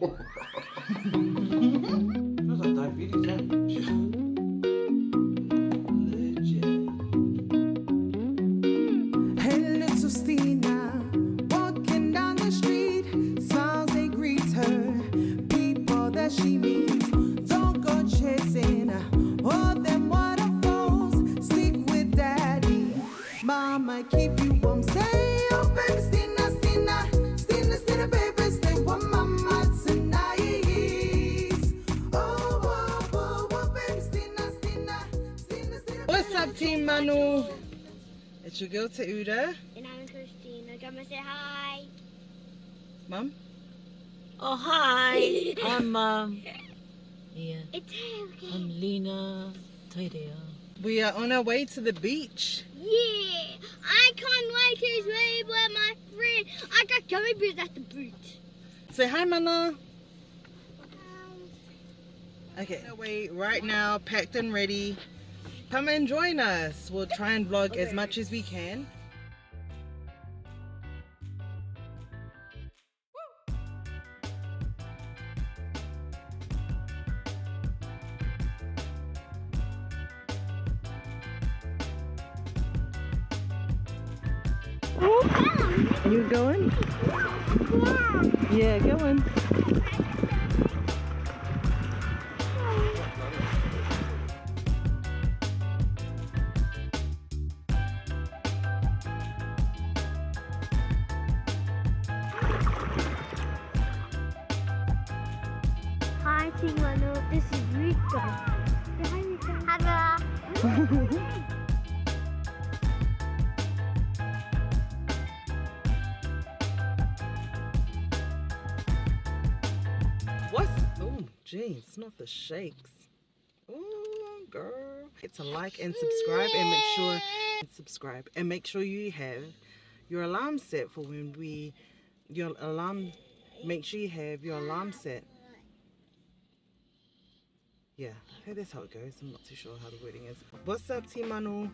Feels like diabetes, yeah. Legit. Hey, little Stina, walking down the street, smiles they greet her. People that she meets, don't go chasing all them waterfalls. Stick with daddy, mama keep you warm. Say, oh baby, Stina, Stina, Stina, Stina, baby, stay with mama tonight. Oh, baby, Stina, Stina, Stina, Stina. What's up, Team Manu? It's your girl Teuda. And I'm Christina. Come and say hi. Mum? Oh, hi. I'm, yeah, It's okay. I'm Lena Tadea. We are on our way to the beach. Yeah. I can't wait to swim with my friend. I got gummy bears at the beach. Say hi, Mana. Okay, on our way right now, packed and ready. Come and join us. We'll try and vlog as much as we can. You going? Yeah, going. Hi, Team Manu. This is Rika. Hi, Rika. Hello. What's? Oh, gee, it's not the shakes. Oh, girl. Hit to like and subscribe and make sure you have your alarm set for when we make sure you have your alarm set. Yeah, okay, that's how it goes. I'm not too sure how the wording is. What's up, Team Manu?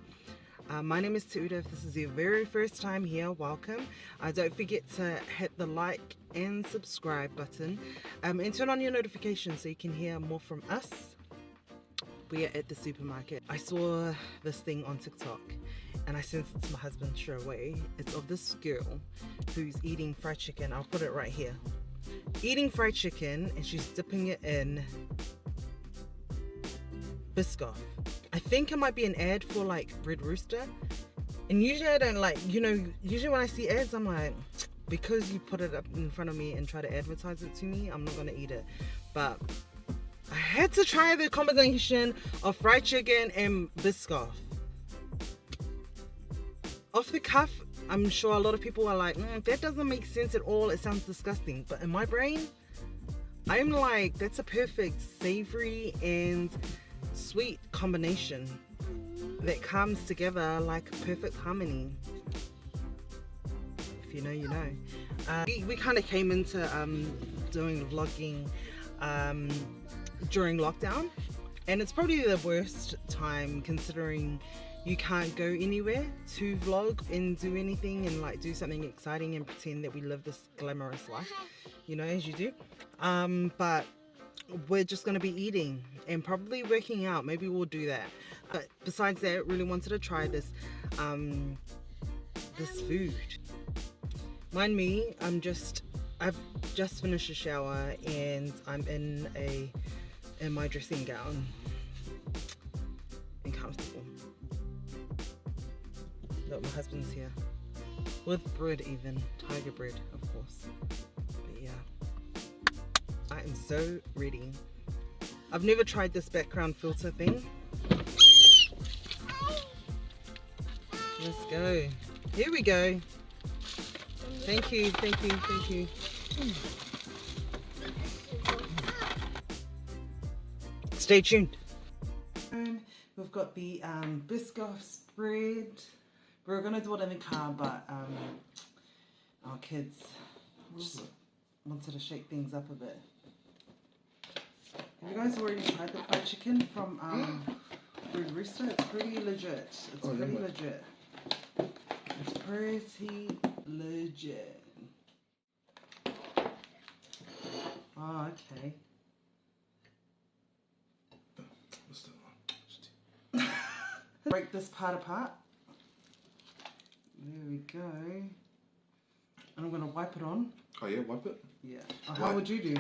My name is Teuda. If this is your very first time here, welcome. Don't forget to hit the like and subscribe button and turn on your notifications so you can hear more from us. We are at the supermarket. I saw this thing on TikTok and I sent it to my husband straight away. It's of this girl who's eating fried chicken. I'll put it right here. Eating fried chicken and she's dipping it in Biscoff. I think it might be an ad for like Red Rooster, and usually I don't like, usually when I see ads I'm like, because you put it up in front of me and try to advertise it to me, I'm not gonna eat it. But I had to try the combination of fried chicken and Biscoff. Off the cuff, I'm sure a lot of people are like, that doesn't make sense at all, it sounds disgusting. But in my brain, I'm like, that's a perfect savory and sweet combination that comes together like perfect harmony. If you know, you know. We kind of came into doing vlogging during lockdown, and it's probably the worst time considering you can't go anywhere to vlog and do anything and like do something exciting and pretend that we live this glamorous life, as you do. But we're just going to be eating and probably working out. Maybe we'll do that. But besides that, really wanted to try this this food. Mind me, I've just finished a shower and I'm in my dressing gown and comfortable. Look, my husband's here with bread, even tiger bread, of course. But yeah, I am so ready. I've never tried this background filter thing. Let's go. Here we go. Thank you, thank you, thank you. Stay tuned. We've got the Biscoff spread. We're gonna do it in the car, but our kids just wanted to shake things up a bit. Have you guys already tried the fried chicken from Red Rooster? It's pretty legit. It's pretty legit. It's pretty legit. Oh, Break this part apart. There we go. And I'm going to wipe it on. Oh yeah, wipe it? Yeah. Oh, how would you do?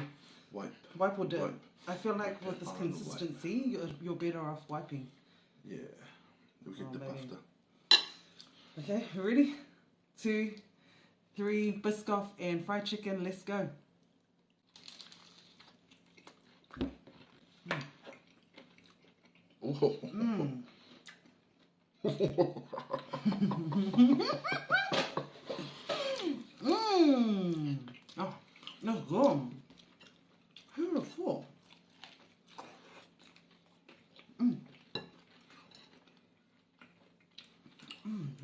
Wipe. Wipe or dip? Wipe. I feel like with this consistency, you're better off wiping. Yeah. We'll get the maybe. after. Okay, ready? 2, 3, Biscoff and fried chicken. Let's go. Oh. Oh, that's good. Beautiful.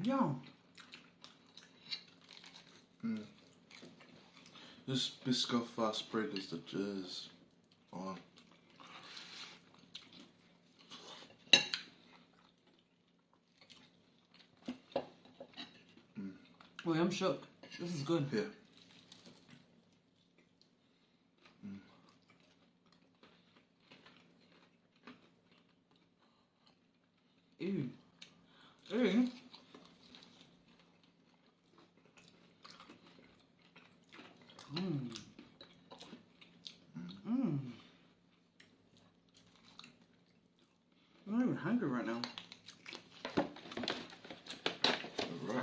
Yum. This Biscoff spread is the jizz on. Wait, I'm shook. This is good. Yeah. Ew. Ew. I'm not even hungry right now. Right.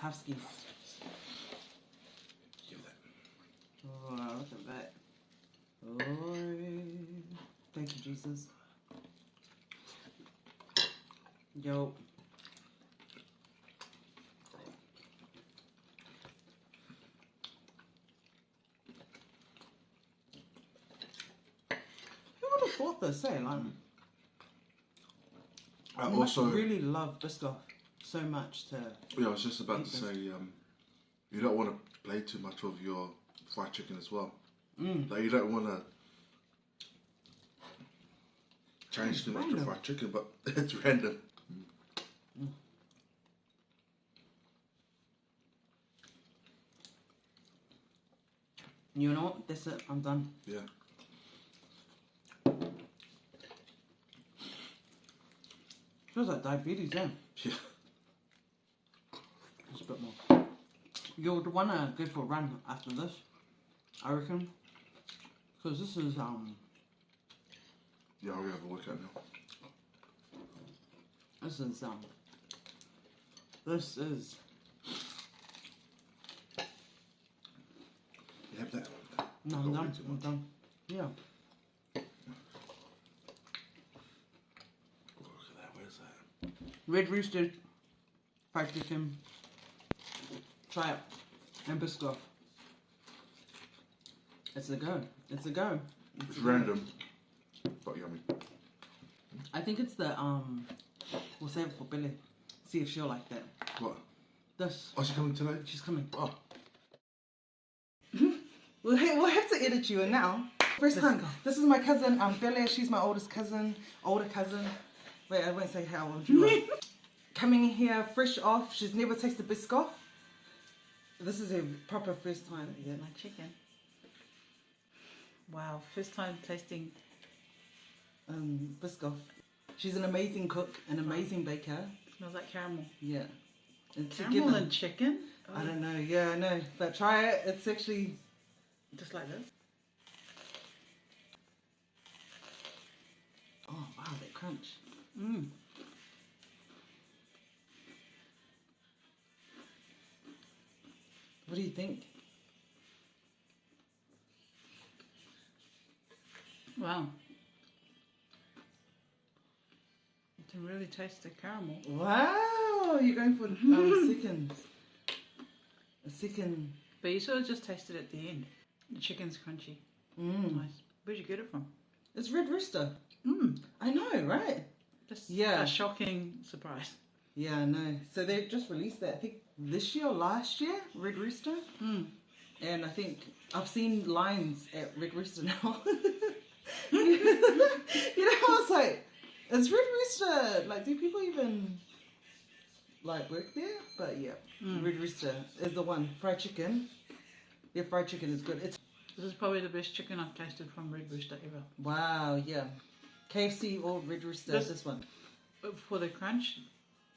Huskies. Give that. Oh, look at that. Oh, thank you, Jesus. Yo. Who would have thought this, eh? Like, I you also must really love Biscoff so much to... Yeah, I was just about to say, you don't want to play too much of your fried chicken as well. Like you don't want to change too much of fried chicken, but it's random. You know what? That's it. I'm done. Yeah. Feels like diabetes, yeah. Yeah. Just a bit more. You'll want to go for a run after this, I reckon. Because this is, Yeah, I'll have a look at it now. This is. You have that? No, I'm done. I'm done. Yeah. Oh, look at that. Where's that? Red Rooster, fried chicken, try it, and Biscoff. It's a go. It's a go. It's random, but yummy. I think it's the we'll save it for Billy. See if she'll like that. What? This. Oh, she coming today? She's coming. Oh. We'll have to edit you in now. First time. This is my cousin, Billy. She's my older cousin. Wait, I won't say how old you are. Coming here fresh off. She's never tasted Biscoff. This is her proper first time. Is it my chicken? Wow, first time tasting. Biscoff. She's an amazing cook, an amazing baker. Smells like caramel. Yeah. And Caramel together- and chicken? I don't know. Yeah, I know. But try it. It's actually... Just like this? Oh, wow, that crunch. What do you think? Wow. You can really taste the caramel. Wow, you're going for seconds. A second. But you sort of just taste it at the end. The chicken's crunchy. Nice. Where'd you get it from? It's Red Rooster. I know, right? Just Yeah. a shocking surprise. Yeah, I know. So they just released that, I think, this year or last year, Red Rooster. And I think I've seen lines at Red Rooster now. You know, I was like, it's Red Rooster. Like, do people even, like, work there? But yeah, Red Rooster is the one. Fried chicken. Their fried chicken is good. It's This is probably the best chicken I've tasted from Red Rooster ever. wow, yeah. KFC or Red Rooster, this one. For the crunch,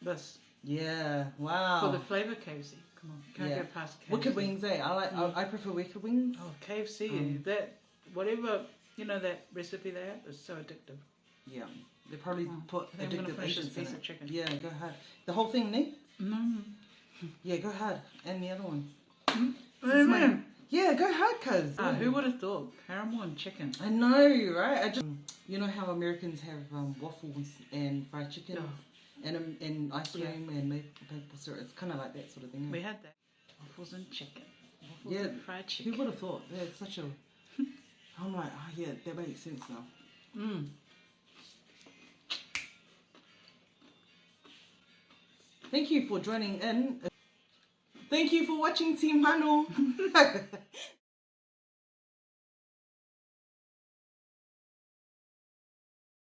This. Yeah, wow. For the flavour KFC. Come on, can't go past KFC. Wicked wings, eh? I prefer wicked wings. Oh, KFC. That, whatever, you know, that recipe they have is so addictive. Yeah, they probably put I think I'm gonna addictive finish this agents in piece it. of chicken. Yeah, go ahead. The whole thing, Nick? No. Yeah, go ahead. And the other one. What do you mean? Yeah, go ahead, cuz. Who would have thought? Caramel and chicken. I know, right? You know how Americans have waffles and fried chicken and ice cream and maple syrup. It's kind of like that sort of thing. We had that. Waffles and chicken. Waffles Yeah, and fried chicken. who would have thought? Yeah, it's such a... I'm like, oh yeah, that makes sense now. Thank you for joining in. Thank you for watching Team Manu.